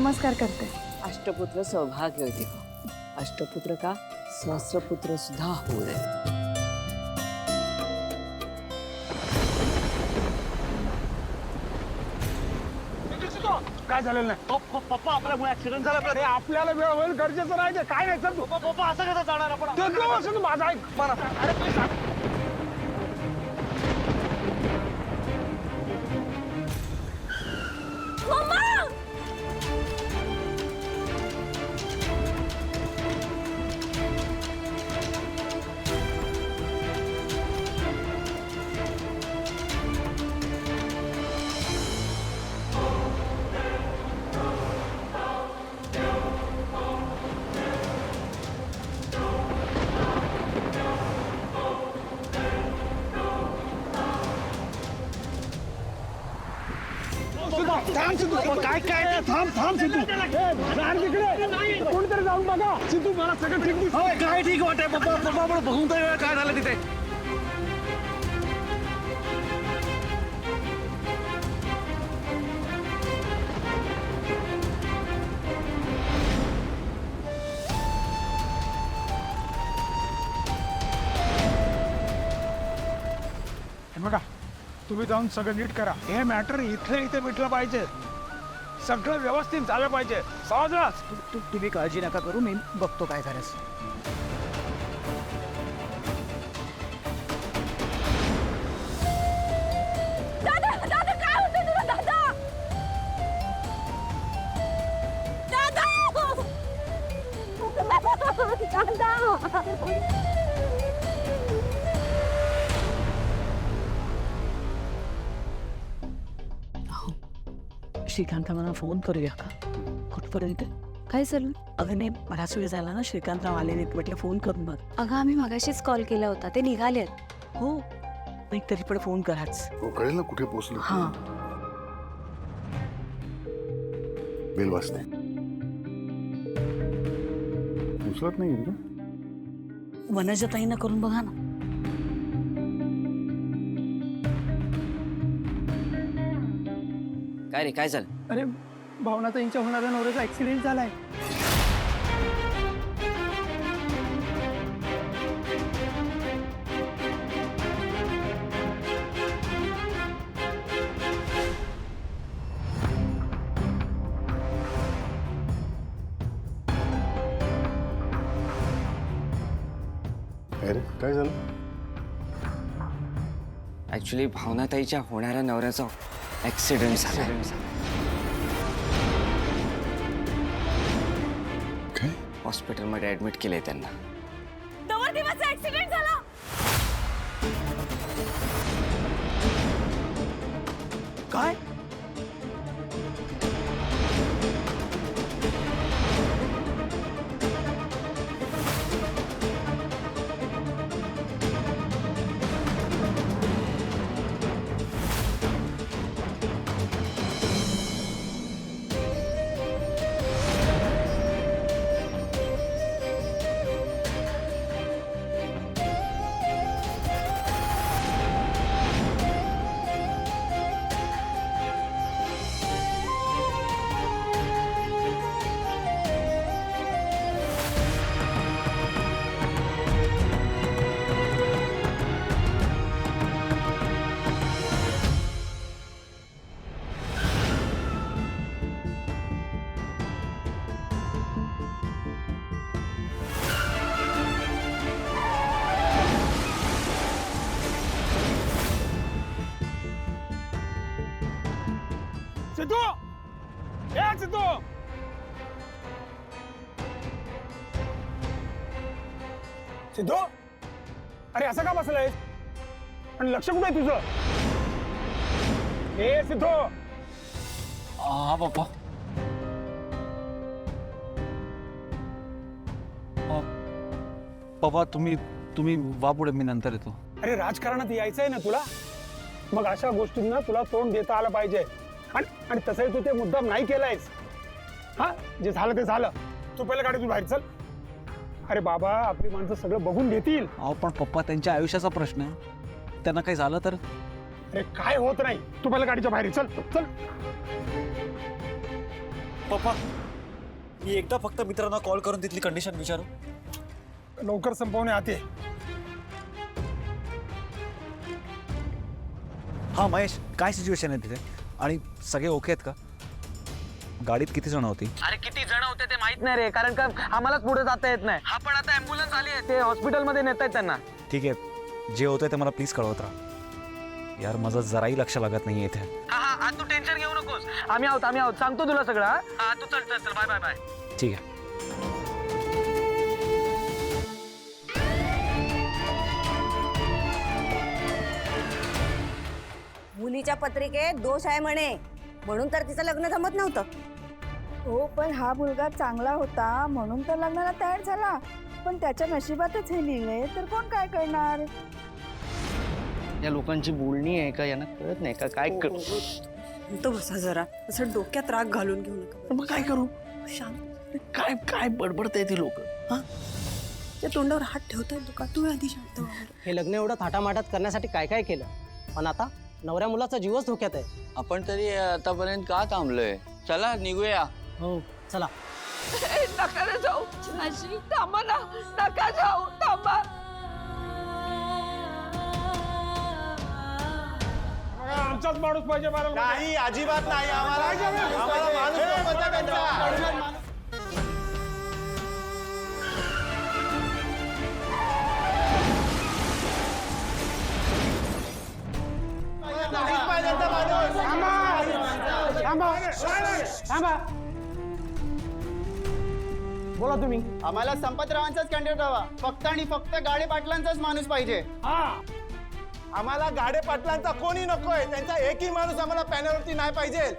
नमस्कार करते. अष्टपुत्र सौभाग्य होते. अष्टपुत्र का सहस्रपुत्र सुद्धा होऊ दे. काय झालेलं नाही. पप्पा आपल्यामुळे ऍक्सिडेंट झाला. अरे आपल्याला वेळ होईल गरजेचं नाही ते. काय नाही सर तू पप्पा असं कसं जाणार आपण? तू माझा ऐक मला. अरे please सांग. थांब सिद्धू. काय काय थांब सिद्धू. राहण तिकडे कोणतरी जाऊन बघा. सिद्धू मला सगळं ठीक दिसतंय. काय ठीक वाटतंय पप्पा. पप्पा आपण बघून तर येऊया काय झालं तिथे. हे बघा तुम्ही जाऊन सगळं नीट करा. हे मॅटर इथले इथे मिटलं पाहिजे. सगळं व्यवस्थित झालं पाहिजे. समजलास? तुम्ही काळजी नका करू, मी बघतो काय करायचं. श्रीकांत मला फोन करूया का? कुठपर्यंत? काय झालं? अगं नाही, बराच वेळ झाला ना, श्रीकांतराव आले नाहीत, म्हटलं फोन करून बघ. अगं आम्ही मगाशीच कॉल केला होता, ते निघालेत. हो नाही तरी पण फोन कराच. हो कळेल ना कुठे पोहोचलो. हा बेल वाजते. उचलत नाही का? वनजताईंना करून बघा ना. काय रे काय झालं? अरे भावनाताईंच्या होणाऱ्या नवऱ्याचा ऍक्सिडेंट झालाय. अरे काय झालं? ऍक्च्युली भावनाताईच्या होणाऱ्या नवऱ्याचा ऍक्सिडेंट झाला. काय? हॉस्पिटलमध्ये ऍडमिट केलंय त्यांना. नवरदेवाचा ऍक्सिडेंट झाला. काय? सिद्धू ए सिद्धू. सिद्धू अरे असं का बसलंय आणि लक्ष कुठे आहे तुझं? ए सिद्धू. हा पप्पा. पप्पा तुम्ही वा पुढे, मी नंतर येतो. अरे राजकारणात यायचंय ना तुला, मग अशा गोष्टींना तुला तोंड देता आलं पाहिजे. आणि तसंही तू ते मुद्दाम नाही केलायस. हा जे झालं ते झालं. तू पहिल्या गाडीतून बाहेर चल. अरे बाबा आपली माणसं सगळं बघून घेतील. अहो पण पप्पा त्यांच्या आयुष्याचा प्रश्न आहे, त्यांना काही झालं तर. अरे काय होत नाही, तू पहिल्या गाडीच्या बाहेर चल चल. पप्पा मी एकदा फक्त मित्रांना कॉल करून तिथली कंडिशन विचारू. लवकर संपवणे आते. हा महेश, काय सिच्युएशन आहे तिथे आणि सगळे ओके आहेत का? गाडीत किती जण होती? अरे किती जण होते ते माहित नाही रे, कारण का आम्हालाच पुढे जाता येत नाही. हा पण आता ॲम्ब्युलन्स आली आहे, ते हॉस्पिटलमध्ये नेत आहेत त्यांना. ठीक आहे, जे होतंय ते मला प्लीज कळवत राहा. यार माझं जराही लक्ष लागत नाही इथे. हा हा हा, तू टेन्शन घेऊ नकोस. आम्ही आहोत सांगतो तुला सगळं. हा तू चल चल चल, बाय बाय बाय. ठीक आहे. मुलीच्या पत्रिकेत दोष आहे म्हणे, म्हणून तर तिचं लग्न जमत नव्हतं. हो, पण हा मुलगा चांगला होता म्हणून तर लग्नाला तयार झाला. पण त्याच्या नशिबातच हे लिहिलंय तर कोण काय करणार. या लोकांची बोलणी आहे का, यांना कळत नाही का काय तो बसा जरा, असं डोक्यात राग घालून घेऊ नका. मग काय करू? शांत. काय काय बडबडताय ती लोक? त्या तोंडावर हात ठेवताय का? तू आधी शांत व्हा. हे लग्न एवढं थाटामाटात करण्यासाठी काय काय केलं, पण आता नवऱ्या मुलाचा जीवच धोक्यात आहे. आपण तरी आतापर्यंत का थांबलोय? चला निघूया. हो चला. नका रे जाऊ. थांबा ना, नका जाऊ, थांबा. आमचाच माणूस पाहिजे मला. नाही, अजिबात नाही. आम्हाला माणूस नको त्यांचा. बोला तुम्ही. आम्हाला संपतरावांचाच कॅन्डिडेट हवा. फक्त आणि फक्त गाडे पाटलांचाच माणूस पाहिजे. आम्हाला गाडे पाटलांचा कोणी नकोय. त्यांचा एकही माणूस आम्हाला पॅनलवरती नाही पाहिजे.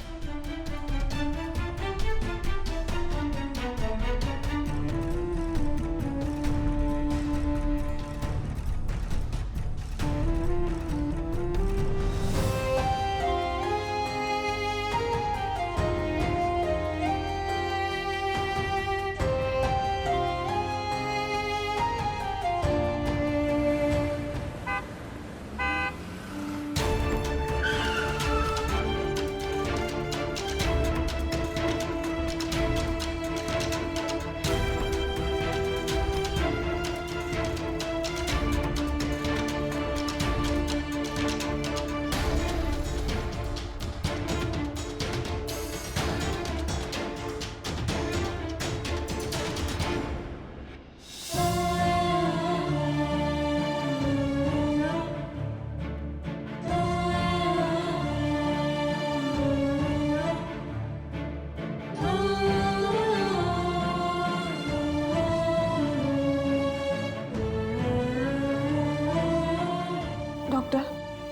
डॉक्टर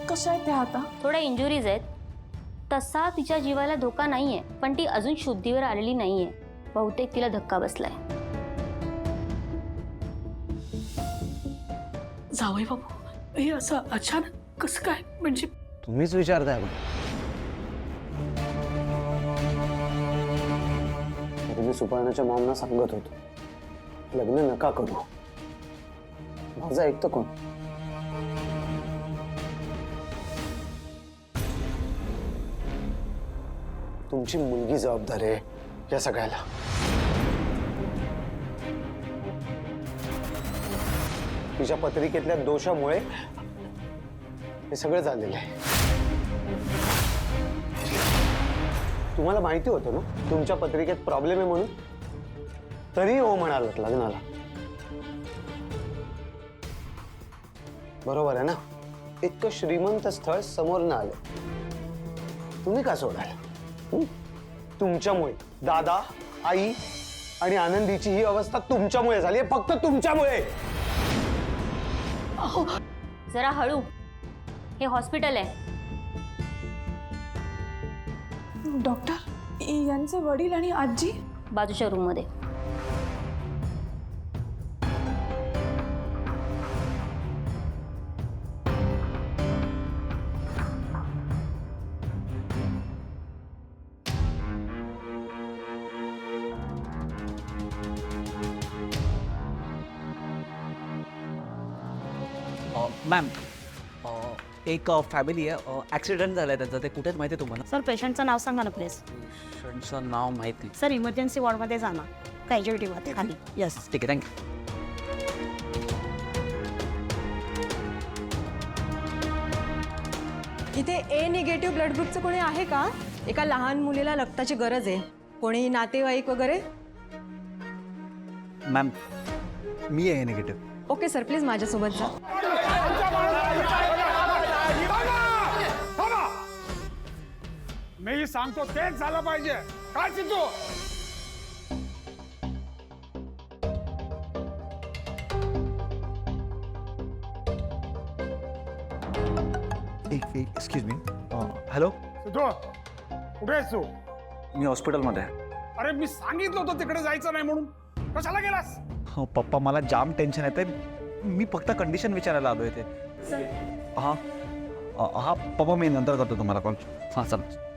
कशा आहे त्या आता? थोड्या इंजुरीज आहेत. तसा तिच्या जीवाला धोका नाहीये, पण ती अजून शुद्धीवर आलेली नाहीये. बहुतेक तिला धक्का बसलाय. जावई बाबू, हे असं अचानक कसं काय? म्हणजे तुम्हीच विचारताय. मी सुपर्णाच्या मामना सांगत होतो, लग्न नका करू. माझं ऐकतं कोण? तुमची मुलगी जबाबदार आहे या सगळ्याला. तिच्या पत्रिकेतल्या दोषामुळे हे सगळं झालेलं आहे. तुम्हाला माहिती होतं ना तुमच्या पत्रिकेत प्रॉब्लेम आहे म्हणून, तरी हो म्हणालात लग्नाला. बरोबर आहे ना? इतकं श्रीमंत स्थळ समोर न आलं, तुम्ही का सोडाल? तुमच्यामुळे दादा, आई आणि आनंदीची ही अवस्था तुमच्यामुळे झाली आहे, फक्त तुमच्यामुळे. जरा हळू. हे हॉस्पिटल आहे. डॉक्टर, यांचे वडील आणि आजी बाजूच्या रूम मध्ये. मॅम, एक फॅमिली आहे, ॲक्सिडेंट झाला आहे त्यांचा. ते कुठेच माहिती आहे तुम्हाला? सर, पेशंटचं नाव सांगा ना प्लीज. पेशंटचं नाव माहिती. सर इमर्जन्सी वॉर्डमध्ये जाणार कॅज्युअलिटीमध्ये खाली. यस. ठीक आहे, थँक्यू. इथे ए निगेटिव्ह ब्लड ग्रुपचं कोणी आहे का? एका लहान मुलीला रक्ताची गरज आहे. कोणी नातेवाईक वगैरे? मॅम मी आहे निगेटिव्ह. ओके सर, प्लीज माझ्यासोबत जा. मी सांगतो तेच झालं पाहिजे. काय Sidhu? Excuse me. Hello, Sidhu कुठे आहेस तू? मी हॉस्पिटलमध्ये आहे. अरे मी सांगितलं होतं तिकडे जायचं नाही म्हणून, कशाला गेलास? हो पप्पा, मला जाम टेन्शन येते. मी फक्त कंडिशन विचारायला आलो आहे ते. हां हां पप्पा, मी नंतर करतो तुम्हाला कॉल. हां चला.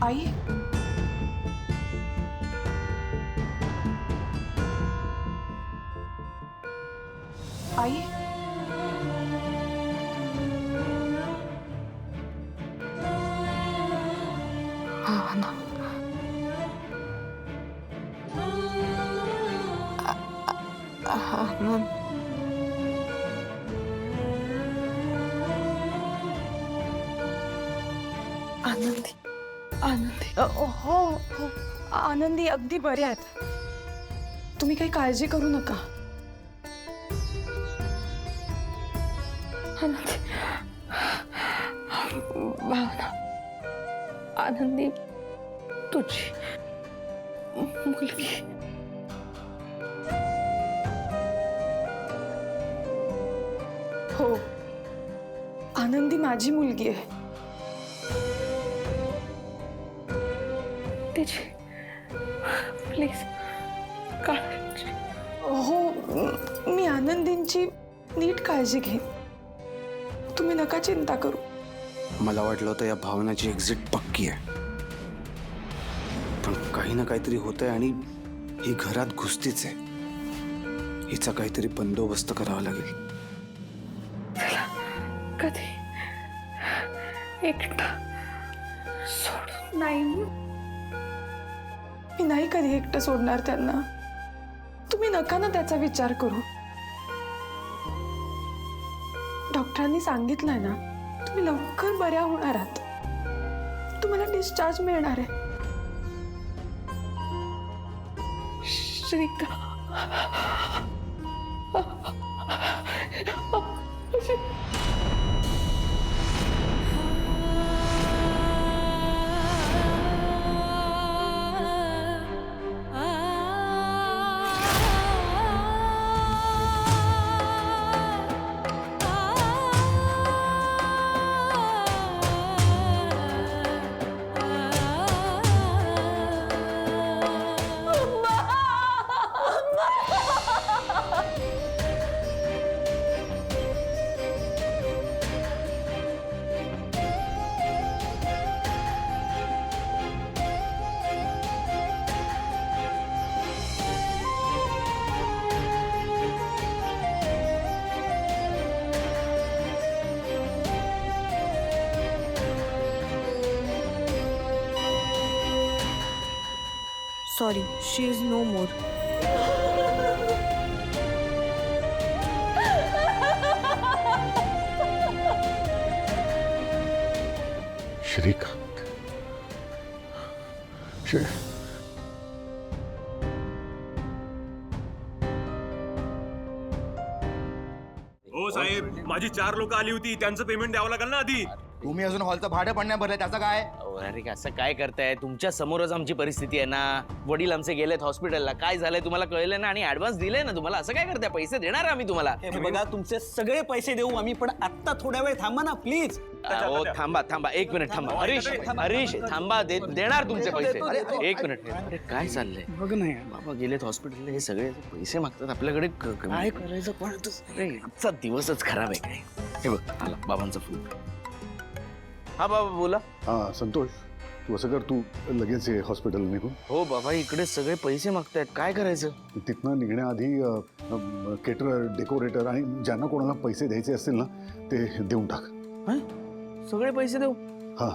आई आई आनंदी आनंदी हो हो आनंदी अगदी बरे आहेत. तुम्ही काही काळजी करू नका. आनंदी भावना, आनंदी तुझी मुलगी. हो आनंदी माझी मुलगी आहे. तिची प्लीज काळजी. हो मी आनंदींची नीट काळजी घेईन. तुम्ही नका चिंता करू. मला वाटलं होतं या भावनाची एक्झिट पक्की आहे, पण काही ना काहीतरी होतंय आणि ही घरात घुसतीच आहे. हिचा काहीतरी बंदोबस्त करावा लागेल. कधी एकटा सोडून नाही. मी नाही कधी एकटं सोडणार त्यांना. तुम्ही नका ना त्याचा विचार करू. डॉक्टरांनी सांगितलंय ना, तुम्ही लवकर बऱ्या होणार आहात. तुम्हाला डिस्चार्ज मिळणार आहे. श्रीका सॉरी, शी इज नो मोर. श्रीकांत हो साहेब, माझी 4 लोक आली होती, त्यांचं पेमेंट द्यावं लागेल ना आधी. तुम्ही अजून हॉलचं भाडं पण नाही भरलं, त्याचं काय? अरे असं काय करताय? तुमच्या समोरच आमची परिस्थिती आहे ना. वडील आमचे गेलेत हॉस्पिटलला. काय झालंय तुम्हाला कळलं ना, आणि ऍडव्हान्स दिले ना तुम्हाला. असं काय करताय? पैसे देणार आम्ही तुम्हाला. बघा, तुमचे सगळे पैसे देऊ आम्ही, पण आत्ता थोड्या वेळ थांबा ना प्लीज. अहो थांबा थांबा, एक मिनिट थांबा. हरीश हरीश थांबा, देणार तुमचे पैसे. एक मिनिट. अरे काय चाललंय? बघ नाही बाबा गेलेत हॉस्पिटलला, हे सगळे पैसे मागतात आपल्याकडे. काय करायचं पण? अरे आजचा दिवसच खराब आहे काय. हे बघ आला बाबांचा फोन. हा बाबा बोला. हां संतोष, तू असं कर, तू लगेच ये हॉस्पिटल निघून. हो बाबा, इकडे सगळे पैसे मागतायत, काय करायचं? तिथनं निघण्याआधी केटरर, डेकोरेटर आणि ज्यांना कोणाला पैसे द्यायचे असतील ना ते देऊन टाक. सगळे पैसे देऊ? हां,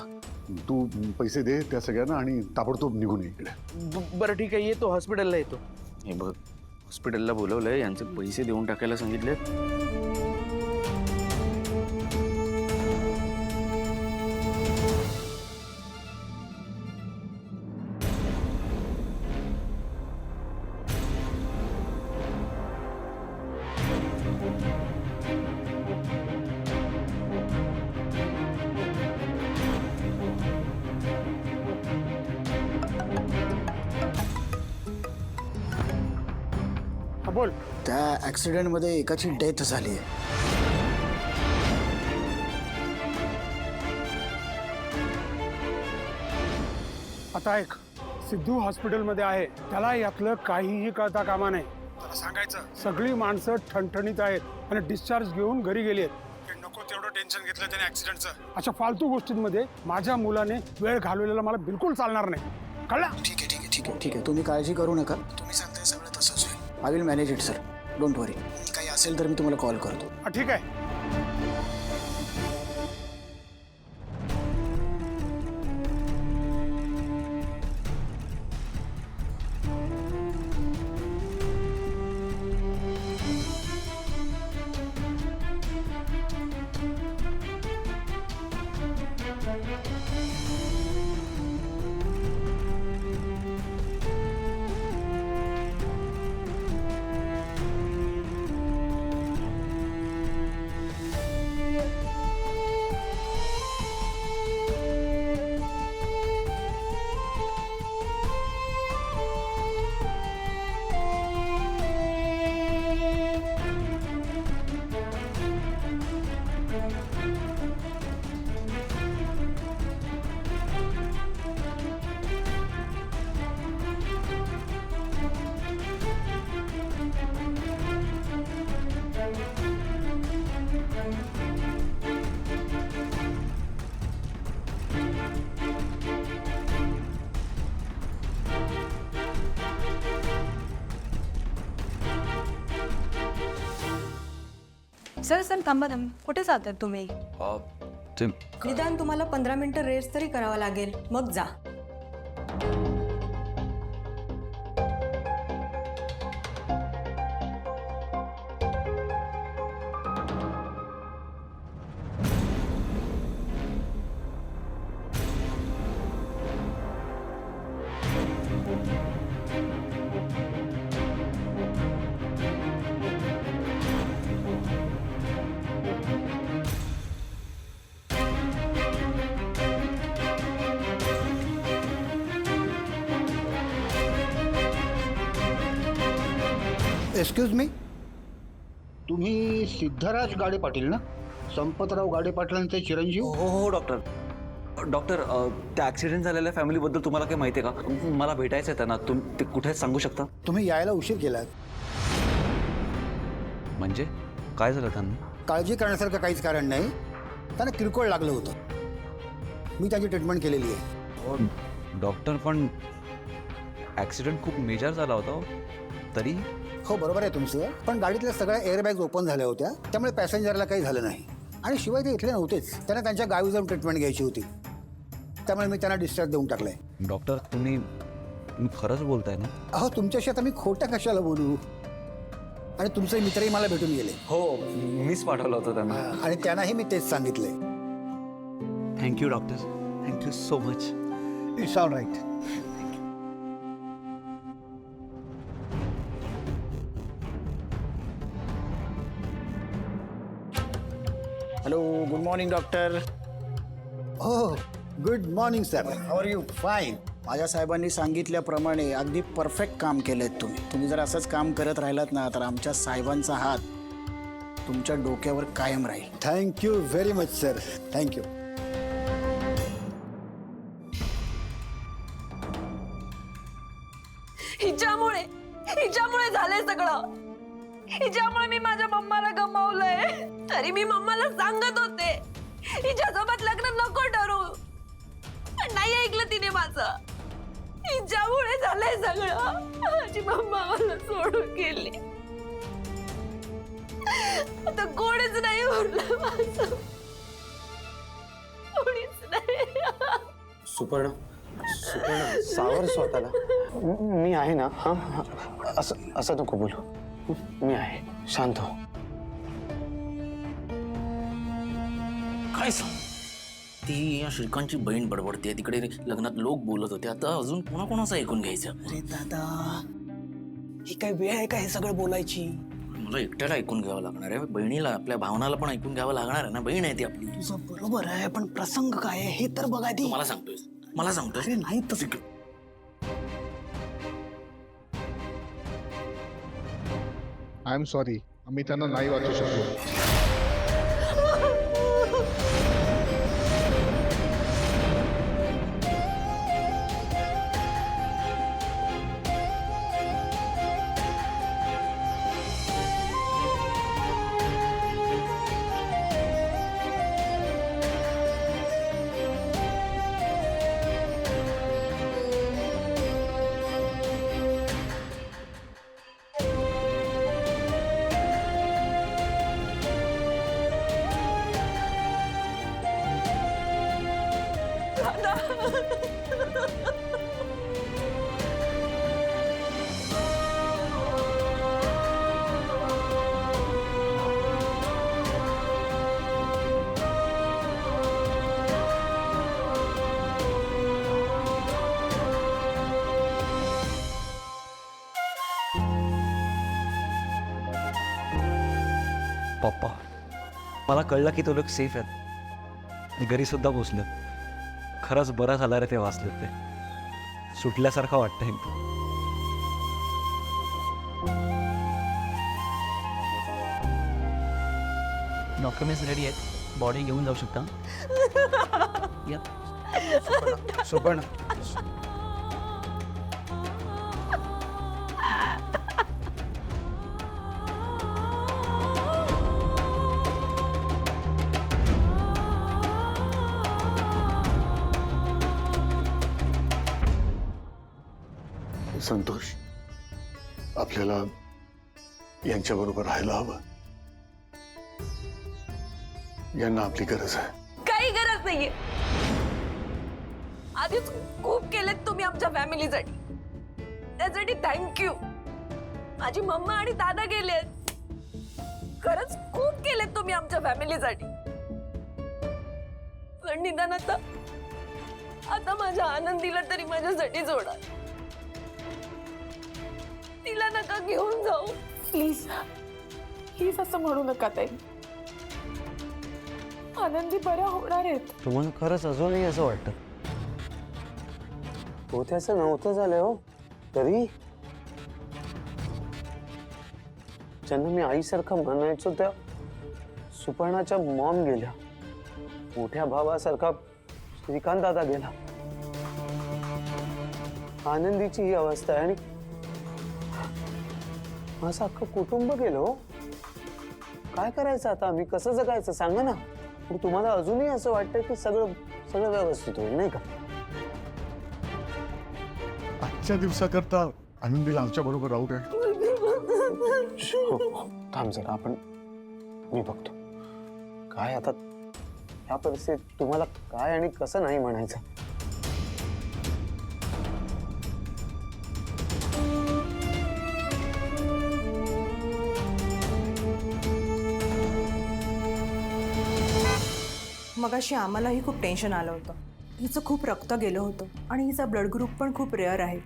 तू पैसे दे त्या सगळ्यांना आणि ताबडतोब निघून ये इकडे. बरं ठीक आहे, येतो हॉस्पिटलला येतो. हे बघ हॉस्पिटलला बोलवलंय, यांचे पैसे देऊन टाकायला सांगितले. बोल. त्या ऍक्सिडेंटमध्ये एकाची डेथ झाली आहे. आता ऐक, सिद्धू हॉस्पिटलमध्ये आहे, त्याला यातलं काहीही कळता कामा नाही. त्याला सांगायचं सगळी माणसं ठणठणीत आहेत आणि डिस्चार्ज घेऊन घरी गेली आहेत. नको तेवढं टेन्शन घेतलं त्याने ऍक्सिडेंटचं. अशा फालतू गोष्टींमध्ये माझ्या मुलाने वेळ घालवलेला मला बिलकुल चालणार नाही, कळलं? ठीक आहे ठीक आहे ठीक आहे ठीक आहे, तुम्ही काळजी करू नका. तुम्ही सांगताय सगळं तसंच होईल. I will manage it sir, don't worry. काही असेल तर मी तुम्हाला कॉल करतो. ठीक आहे. सर सर थांबा थांबा, कुठे जातात तुम्ही? ते निदान तुम्हाला 15 मिनिटं रेस्ट तरी करावा लागेल, मग जा. एक्सक्यूज मी, तुम्ही सिद्धराज गाडे पाटील ना? संपतराव गाडे पाटलांचे चिरंजीव? हो हो डॉक्टर, त्या ॲक्सिडेंट झालेल्या फॅमिलीबद्दल तुम्हाला काही माहिती आहे का? मला भेटायचं आहे त्यांना. ते कुठे सांगू शकता? तुम्ही यायला उशीर केलात. म्हणजे काय झालं त्यांना? काळजी करण्यासारखं काहीच कारण नाही. त्यांना किरकोळ लागलं होतं. मी त्याची ट्रीटमेंट केलेली आहे. डॉक्टर पण ॲक्सिडेंट खूप मेजर झाला होता तरी? हो बरोबर आहे तुमचं, पण गाडीतल्या सगळ्या एअरबॅग्स ओपन झाल्या होत्या, त्यामुळे पॅसेंजरला काही झालं नाही. आणि शिवाय ते इथले नव्हतेच, त्यांना त्यांच्या गावी जाऊन ट्रीटमेंट घ्यायची होती, त्यामुळे मी त्यांना डिस्चार्ज देऊन टाकलाय. डॉक्टर तुम्ही खरंच बोलताय ना? अहो तुमच्याशी आता मी खोटं कशाला बोलू. आणि तुमचे मित्रही मला भेटून गेले. हो मीच पाठवलं होतं त्यांना. आणि त्यांनाही मी तेच सांगितलंय. Thank you doctor, thank you so much. It's all right. Hello, good morning doctor. हो good morning sir. How are you? Fine. माझ्या साहेबांनी सांगितल्याप्रमाणे अगदी परफेक्ट काम केलंय तुम्ही. तुम्ही जर असंच काम करत राहिलात ना तर आमच्या साहेबांचा हात तुमच्या डोक्यावर कायम राहील. Thank you very much sir, thank you. हिच्यामुळे झालंय सगळं. हिच्यामुळे मी माझ्या मम्माला गमावलंय. तरी मी मम्माला सांगत होते हिच्यासोबत लग्न नको ठरवू, पण नाही ऐकलं तिने माझं. हिच्यामुळे झालंय सगळं. माझी मम्मा मला सोडून गेली. आता कोणीच नाही उरलं माझं, कोणीच नाही. सुपर्ण सुपर्ण सावर स्वतःला. मी आहे ना. हा असं नको बोलू. मी आहे, शांत हो. काय सांग, ती या श्रीकांतची बहीण बडबडते, तिकडे लग्नात लोक बोलत होते, आता अजून कोणाकोणाचं ऐकून घ्यायचं. अरे दादा, ही काय वेळ आहे का हे सगळं बोलायची? मला एकट्याला ऐकून घ्यावं लागणार आहे. बहिणीला, आपल्या भावनाला पण ऐकून घ्यावं लागणार आहे ना. बहीण आहे ती आपली. तुझं बरोबर आहे, पण प्रसंग काय आहे हे तर बघा ती. मला सांगतोय अरे नाही तसं. आय एम सॉरी, आम्ही त्यांना नाही वाचू शकतो. पप्पा, मला कळलं की तो लोक सेफ आहेत आणि घरी सुद्धा पोचले. खरंच बरं झालं रे ते वाचलेत. ते सुटल्यासारखं वाटतंय. डॉक्युमेंट्स रेडी आहेत, बॉडी घेऊन जाऊ शकता. सुपर्ण, संतोष, आपल्याला यांच्याबरोबर राहायला हवं. यांना आपली गरज आहे. काही गरज नाहीये. आधीच खूप केलेत तुम्ही आमच्या फॅमिलीसाठी, त्यासाठी थँक्यू. माझी मम्मा आणि दादा गेलेत. खरंच खूप केलेत तुम्ही आमच्या फॅमिलीसाठी. पण निदान आता माझ्या आनंदीला तरी माझ्यासाठी जोडा. तिला नका घेऊन जाऊ प्लीज, प्लीज असं म्हणू नका ताई. आनंदी बऱ्या होणार आहेत. तुम्हाला खरंच अजूनही असं वाटतं? होत्याचं नव्हतं झालं हो. तरी ज्यांना मी आईसारखं म्हणायचो त्या सुपर्णाच्या मॉम गेल्या. मोठ्या भावासारखा श्रीकांत दादा गेला. आनंदीची ही अवस्था आहे आणि माझं अख्खं कुटुंब गेलो. काय करायचं आता? आम्ही कसं जगायचं सांगा ना. पण तुम्हाला अजूनही असं वाटतं की सगळं व्यवस्थित होईल, नाही का? आजच्या दिवसाकरता आनंदीला आमच्या बरोबर राहू काय? थांब जरा, मी बघतो काय आता ह्या परिस्थितीत तुम्हाला काय आणि कसं नाही म्हणायचं. मगाशी आम्हालाही खूप टेन्शन आलं होतं. हिचं खूप रक्त गेलं होतं आणि हिचा ब्लड ग्रुप पण खूप रेअर आहे.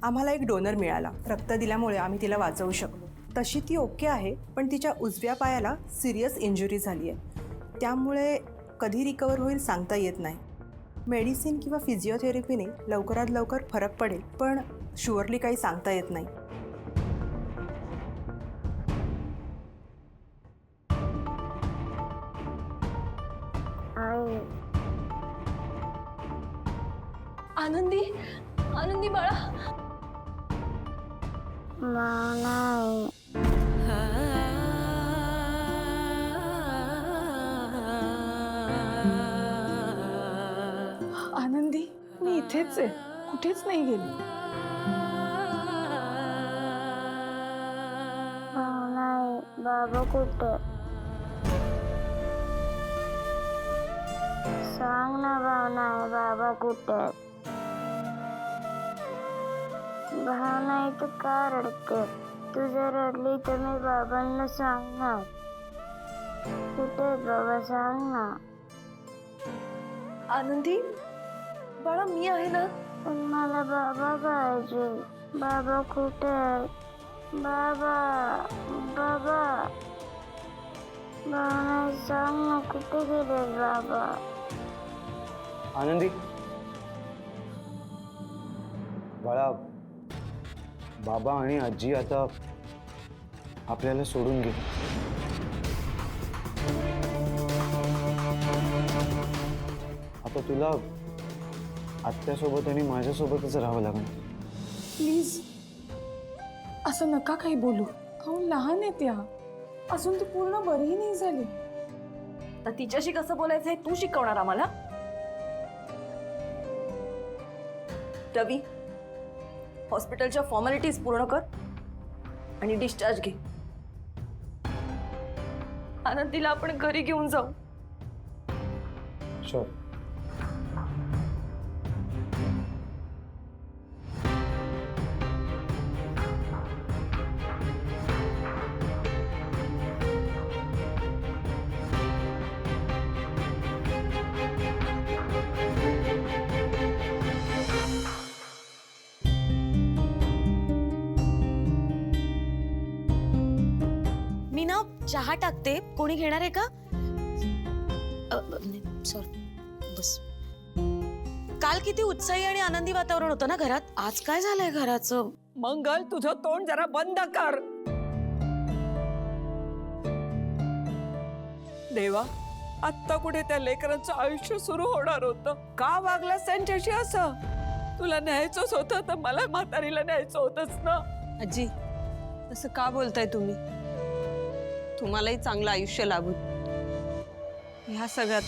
आम्हाला एक डोनर मिळाला. रक्त दिल्यामुळे आम्ही तिला वाचवू शकलो. तशी ती ओके आहे, पण तिच्या उजव्या पायाला सिरियस इंजुरी झाली आहे. त्यामुळे कधी रिकवर होईल सांगता येत नाही. मेडिसिन किंवा फिजिओथेरपीने लवकरात लवकर फरक पडेल, पण शुअरली काही सांगता येत नाही. नाही. आनंदी आनंदी बाळा. नाही. आनंदी मी इथेच आहे, कुठेच नाही गेली. नाही. बाबा कुठे? सांग ना भावना, बाबा कुठे? भावना इथं का रडते? तू जर रडली तर मी बाबांना सांगणार. कुठे बाबा, सांग ना. आनंदी बाळा मी आहे ना. पण मला बाबा पाहिजे. बाबा कुठे आहे? बाबा बाबा भावना सांग ना, कुठे गेले बाबा? आनंदी बाळा, बाबा आणि आजी आता आपल्याला सोडून गेले. आता तुला आत्यासोबत आणि माझ्यासोबतच राहावं लागणार. प्लीज असं नका काही बोलू. अहो लहान आहे त्या, अजून ती पूर्ण बरीही नाही झाली. तर तिच्याशी कसं बोलायचं हे तू शिकवणार आम्हाला. रवी, हॉस्पिटलच्या फॉर्मॅलिटीज पूर्ण कर आणि डिस्चार्ज घे. आनंदीला आपण घरी घेऊन जाऊ. शुअर. मी ना चहा टाकते, कोणी घेणार आहे का? सॉरी, बस. काल किती उत्साही आणि आनंदी वातावरण होतं ना घरात. आज काय झालंय घराचं? मंगल तुझं तोंड जरा बंद कर. देवा, आत्ता कुठे त्या लेकरांचं आयुष्य सुरू होणार होतं. का वागलास त्यांच्याशी असं? तुला न्यायचंच होतं तर मला म्हातारीला न्यायचं होतंच ना. आजी तसं का बोलताय तुम्ही? तुम्हालाही चांगलं आयुष्य लाभू. ह्या सगळ्यात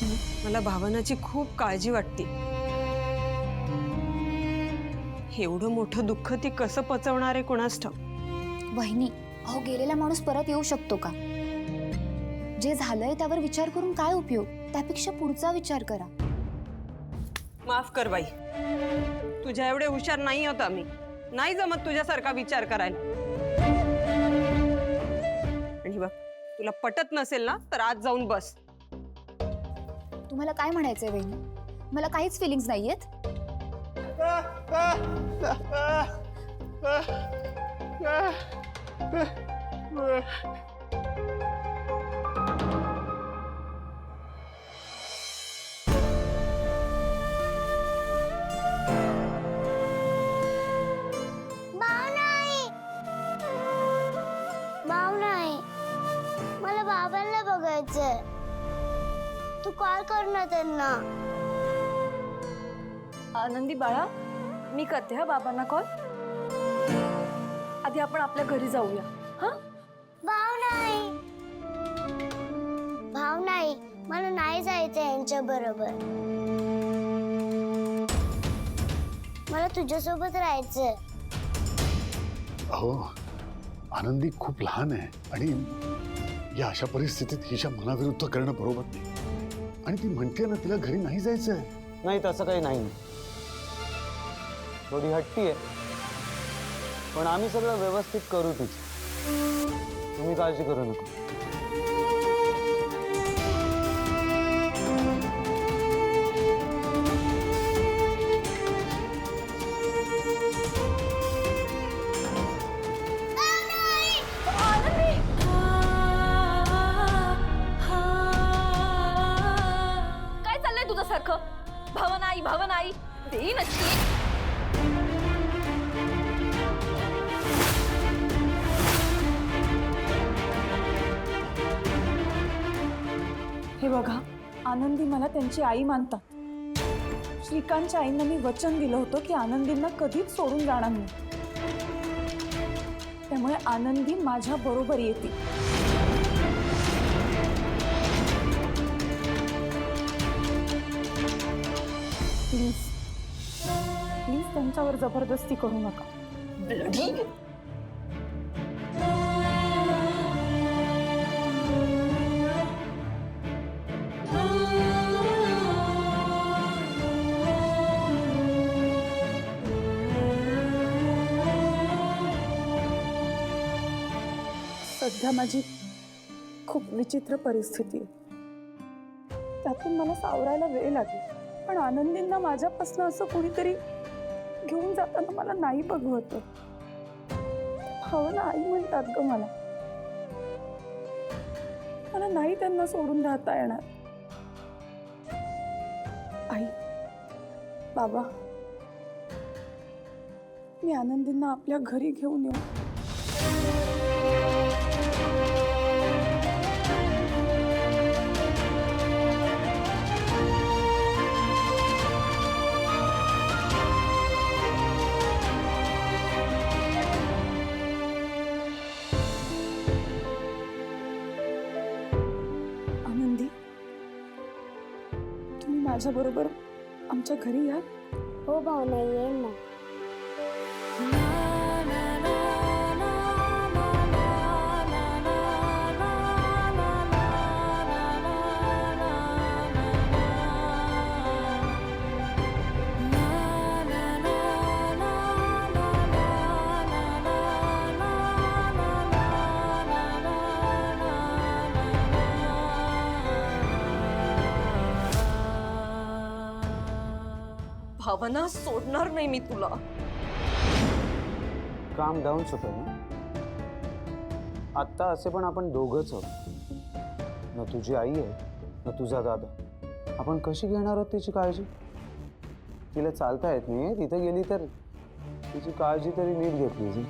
मला भावनाची खूप काळजी वाटते. एवढं मोठं दुःख ती कसं पचवणार आहे कोणास ठाऊक. वहिनी, अहो गेलेला माणूस परत येऊ शकतो का? जे झालंय त्यावर विचार करून काय उपयोग? त्यापेक्षा पुढचा विचार करा. माफ कर बाई, तुझ्या एवढे हुशार नाही होत आम्ही. नाही जमत तुझ्यासारखा विचार करायला. आणि बघ, तुला पटत नसेल ना तर आज जाऊन बस. तुम्हाला काय म्हणायचंय वहिनी? मला काहीच फिलिंग्स नाहीयेत. मला बाबांना बघायचंय. तू कॉल कर ना त्यांना. आनंदी बाळा, मी करते हा बाबांना कॉल. आधी आपण आपल्या घरी जाऊया. हा, भाव नाही, मला नाही जायचं यांच्या बरोबर. मला तुझ्यासोबत राहायचंय. अहो आनंदी खूप लहान आहे आणि या अशा परिस्थितीत हिच्या मनाविरुद्ध करणं बरोबर नाही. आणि ती म्हणते ना तिला घरी नाही जायचंय. नाही, तसं काही नाही. थोडी हट्टी आहे, पण आम्ही सगळं व्यवस्थित करू तिचं. तुम्ही काळजी करू नका. काय चाललंय तुझं सारखं? भावनाई भावनाई देईन अशी. हे बघा, आनंदी मला त्यांची आई मानतात. श्रीकांतच्या आईंना मी वचन दिलं होतं की आनंदींना कधीच सोडून जाणार नाही. त्यामुळे आनंदी माझ्या बरोबर येते. प्लीज प्लीज त्यांच्यावर जबरदस्ती करू नका. सध्या माझी खूप विचित्र परिस्थिती आहे. त्यातून मला सावरायला वेळ लागेल. पण आनंदींना माझ्यापासून असं कोणीतरी घेऊन जाताना मला नाही बघू होतं. भावना आई म्हणतात ग मला. मला नाही त्यांना सोडून राहता येणार. आई, बाबा, मी आनंदींना आपल्या घरी घेऊन येऊ. माझ्या बरोबर आमच्या घरी या. हो भावना, येईन ना. भावना, सोडणार नाही मी तुला. काम डाऊन सुपर्ण. आत्ता असे पण आपण दोघंच आहोत. ना तुझी आई आहे ना तुझा दादा. आपण कशी घेणार आहोत तिची काळजी? तिला चालता येत नाही, तिथे गेली तर तिची काळजी तरी नीट घेतली जी.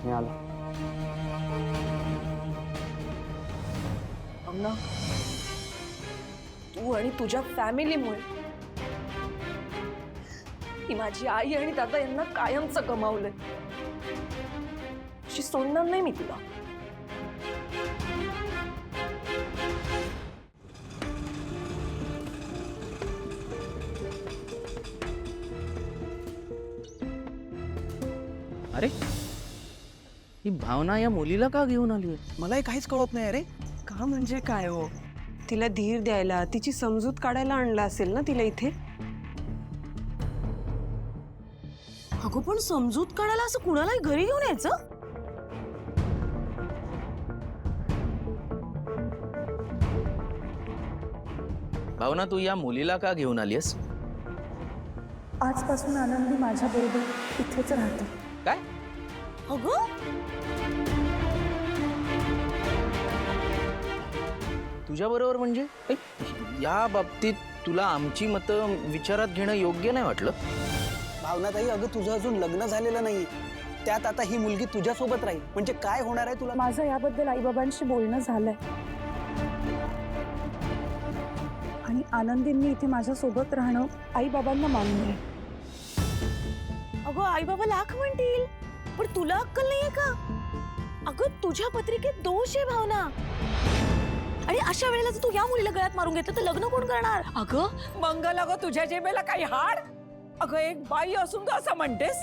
मी आलो. तू आणि तुझ्या फॅमिलीमुळे ही माझी आई आणि दादा यांना कायमचं गमावलंय. अशी सोडणार नाही मी तुला. अरे ही भावना या मुलीला का घेऊन आली? मलाही काहीच कळत नाही. अरे का म्हणजे काय हो? तिला धीर द्यायला, तिची समजूत काढायला आणला असेल ना तिला इथे. अगो पण समजूत काढायला असं कुणालाही घरी घेऊन यायचं? भावना, तू या मुलीला का घेऊन आलीस? आजपासून आनंदी माझ्या बरोबर इथेच राहते. काय? अगो तुझ्या बरोबर म्हणजे? या बाबतीत तुला आमची मतं विचारात घेणं योग्य नाही वाटलं? भावनाताई, अगं तुझं अजून लग्न झालेलं नाही. त्यात आता ही मुलगी तुझ्यासोबत राहील म्हणजे काय होणार आहे तुला? माझं याबद्दल आईबाबांशी बोलणं झालंय आणि आनंदींनी इथे माझ्या सोबत राहणं आईबाबांना मान्य आहे. अगो आई बाबा लाख म्हणतील, पण तुला अक्कल नाहीये का? अगं तुझ्या पत्रिकेत दोष आहे भावना. आणि अशा वेळेला जर तू या मुलीला गळ्यात मारून घेतलं तर लग्न कोण करणार? अगं मंगल, अगं तुझ्या जेबेला काही हाड? अगं एक बाई असून तू असं म्हणतेस?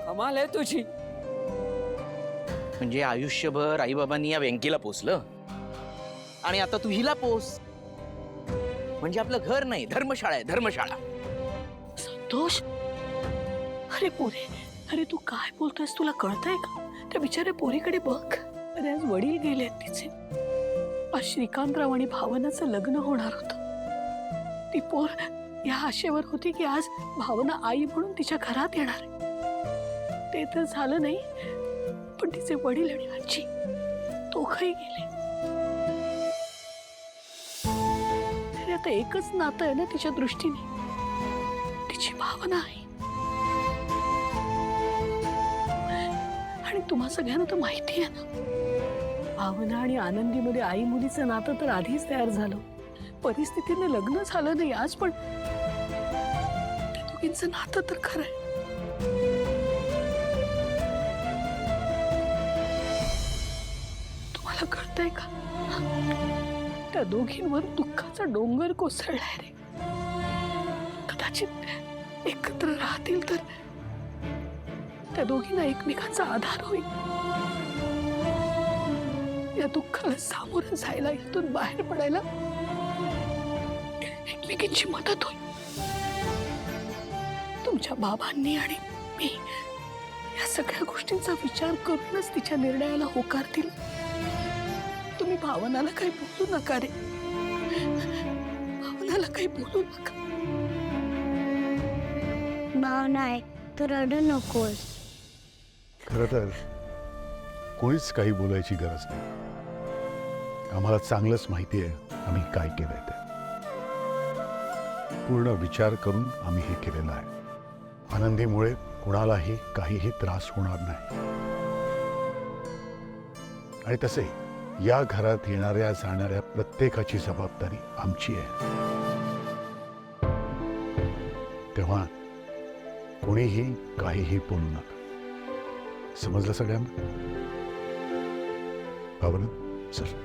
कमाल आहे तुझी. म्हणजे आयुष्यभर आईबाबांनी या व्यंकीला पोसलं आणि आता तू हिला पोस. म्हणजे आपलं घर नाही, धर्मशाळा आहे, धर्मशाळा. संतोष, अरे पोरे, अरे तू काय बोलतोयस? तुला कळतंय का? त्या बिचारे पोरीकडे बघ. अरे आज वडील गेलेत तिचे. आज श्रीकांतराव आणि भावनाचं लग्न होणार होतं. ती पोर या आशेवर होती की आज भावना आई म्हणून तिच्या घरात येणार. ते तर झालं नाही, पण तिचे वडील आणि आजी दोघंही गेले. तरी आता एकच नातं आहे ना तिच्या दृष्टीने, तिची भावना आहे. आणि तुम्हा सगळ्यांना तर माहिती आहे ना, भावना आणि आनंदीमध्ये आई मुलीचं नातं तर आधीच तयार झालं. परिस्थितीने लग्न झालं नाही आज, पण त्या दोघींचं नातं तर खरंय. तुम्हाला कळतंय का, त्या दोघींवर दुःखाचा डोंगर कोसळलाय रे. कदाचित एकत्र राहतील तर त्या दोघींना एकमेकांचा आधार होईल. या दुःखाला सामोरं जायला, इथून बाहेर पडायला एकमेकींची मदत होईल. तुमच्या बाबांनी आणि मी या सगळ्या गोष्टींचा विचार करूनच तिच्या निर्णयाला होकार दिला. तुम्ही भावनाला काही बोलू नका रे, भावनाला काही बोलू नका. भावना आहे तू रडू नकोस. खरं तर कोणीच काही बोलायची गरज नाही. आम्हाला चांगलंच माहिती आहे आम्ही काय केलंय ते. पूर्ण विचार करून आम्ही हे केलेलं आहे. आनंदीमुळे कुणालाही काहीही त्रास होणार नाही. आणि तसे या घरात येणाऱ्या जाणाऱ्या प्रत्येकाची जबाबदारी आमची आहे. तेव्हा कोणीही काहीही बोलू नका. समजलं सगळ्यांना? भावना सर.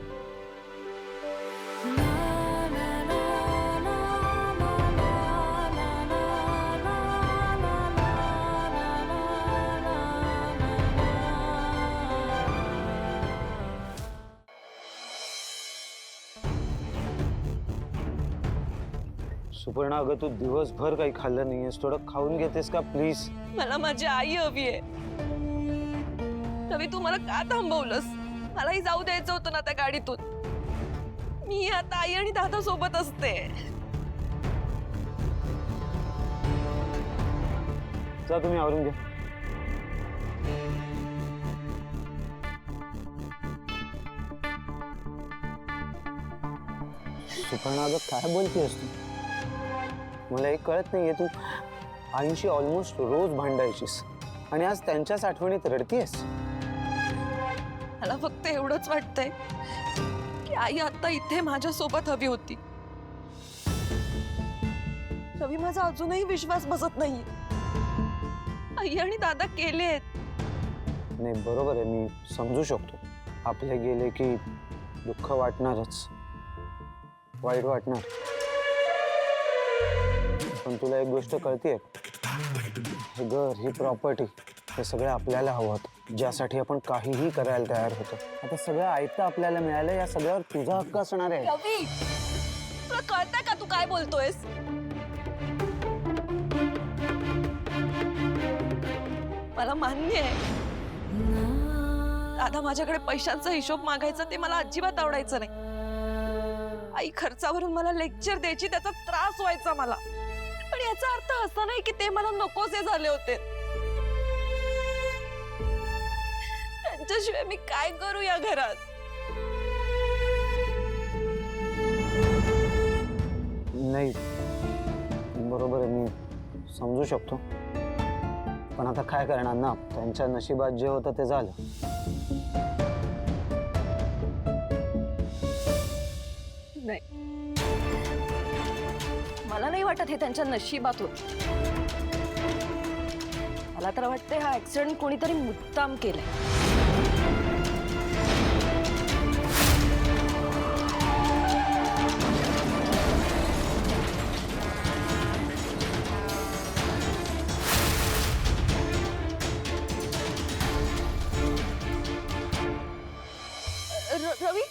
सुपर्णा, अगं तू दिवसभर काही खाल्लं नाहीयेस, थोडं खाऊन घेतेस का प्लीज? मला माझी आई हवी आहे. रवी, तू मला का थांबवलंस? मलाही जाऊ द्यायचं होतं ना त्या गाडीतून. मी आता आई आणि दादा सोबत असते. जा तुम्ही आवरून घ्या. सुपर्णा, अगं काय बोलतेस तू? मला एक कळत नाहीये, तू आईशी ऑलमोस्ट रोज भांडायचीस आणि आज त्यांच्याच आठवणीत रडतीयस. मला फक्त एवढंच वाटतंय की आई आता इथे माझ्या सोबत हवी होती. रवी, माझा अजूनही विश्वास बसत नाही. आई आणि दादा केलेत. नाही, बरोबर आहे, मी समजू शकतो. आपले गेले की दुःख वाटणारच, वाईट वाटणार. पण तुला एक गोष्ट कळतीये, हे घर, ही प्रॉपर्टी, हे सगळं आपल्याला हवं होतं, ज्यासाठी आपण काहीही करायला तयार होतो. आता सगळं ऐकतं आपल्याला मिळालं, या सगळ्यावर तुझा हक्क असणार आहे. रवी, तुला कळतंय का तू काय बोलतोयस? मला मान्य आहे, दादा माझ्याकडे पैशांचा हिशोब मागायचा ते मला अजिबात आवडायचं नाही. आई खर्चावरून मला लेक्चर द्यायची, त्याचा त्रास व्हायचा मला. पण याचा अर्थ असा नाही की ते मला नकोसे झाले होते. त्यांच्याशिवाय मी काय करू या घरात? नाही, बरोबर आहे, मी समजू शकतो. पण आता काय करणार ना, त्यांच्या नशिबात जे होतं ते झालं. नाही, मला नाही वाटत हे त्यांच्या नशिबात होत. मला तर वाटतंय हा ऍक्सिडेंट कोणीतरी मुद्दाम केलाय. रवी,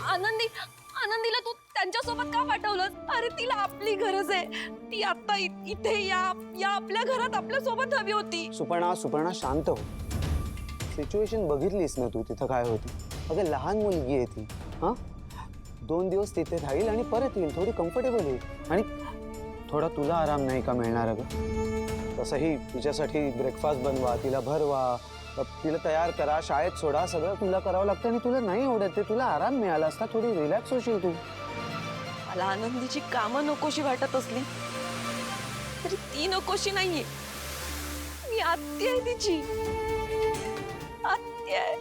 आनंदीला तू त्यांच्यासोबत का पाठवलंस? अरे तिला आपली गरज आहे. ती आता इथे या आपल्या घरात आपल्या सोबत हवी होती. सुपर्णा शांत हो. सिच्युएशन बघितलीस ना तू, तिथं काय होती. अगं लहान मुलगी आहे ती. हा, 2 दिवस तिथे राहील आणि परत येईल, थोडी कम्फर्टेबल होईल. आणि थोडा तुला आराम नाही का मिळणार? अगं तसंही तिच्यासाठी ब्रेकफास्ट बनवा, तिला भरवा, तिला तयार करा, शाळेत सोडा, सगळं तुला करावं लागतं. आणि तुला नाही आवडत ते, तुला आराम मिळाला असता, थोडी रिलॅक्स होशील तू. मला आनंदीची कामं नकोशी वाटत असली तरी ती नकोशी नाहीये. मी आत्ती आहे तिची. माहितीये.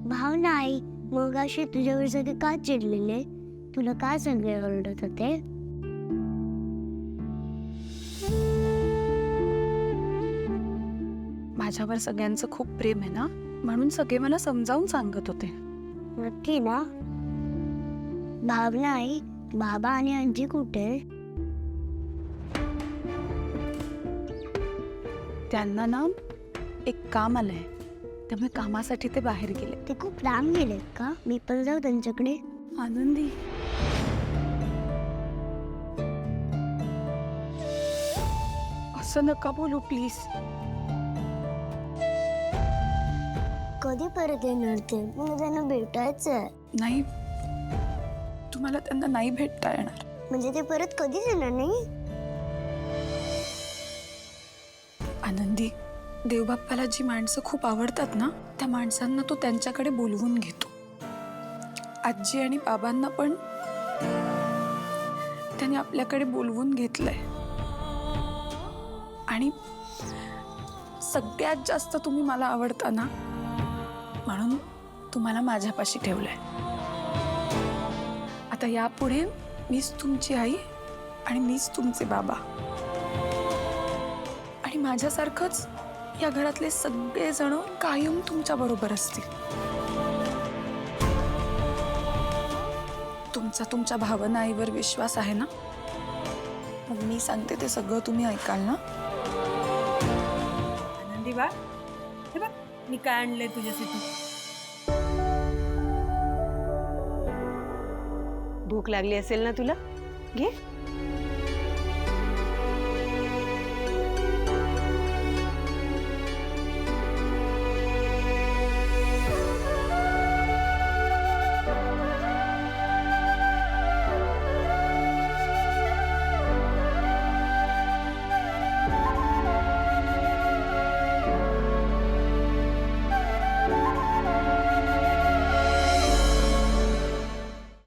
भावना आई मग अशी तुझ्यावर सगळे का चिडलेले? तुला का सगळे ओरडत होते? माझ्यावर सगळ्यांचं खूप प्रेम आहे ना, म्हणून सगळे मला समजावून सांगत होते. नक्की ना? भावना आई, बाबा आणि आजी कुठे? त्यांना ना एक काम आलंय, त्यामुळे कामासाठी ते बाहेर गेले. ते खूप लांब गेलेत का? मी पण जाऊ त्यांच्याकडे. आनंदी, असं नका बोलू प्लीज. कधी परत येणार ते? मला त्यांना भेटायचंय. नाही, तुम्हाला त्यांना नाही भेटता येणार. म्हणजे ते परत कधीच येणार नाही? आनंदी, देवबाप्पाला जी माणसं खूप आवडतात ना, त्या माणसांना तो त्यांच्याकडे बोलवून घेतो. आजी आणि बाबांना पण त्याने आपल्याकडे बोलवून घेतलंय. आणि सगळ्यात जास्त तुम्ही मला आवडता ना, म्हणून तुम्हाला माझ्यापाशी ठेवलंय. आता यापुढे मीच तुमची आई आणि मीच तुमचे बाबा. आणि माझ्यासारखंच या घरातले सगळे जण कायम तुमच्या बरोबर असतील. तुमचा तुमच्या भावना आईवर विश्वास आहे ना? मग मी सांगते ते सगळं तुम्ही ऐकाल ना? आनंदी बा, हे बघ मी काय आणलंय तुझ्यासाठी. भूक लागली असेल ना तुला? घे.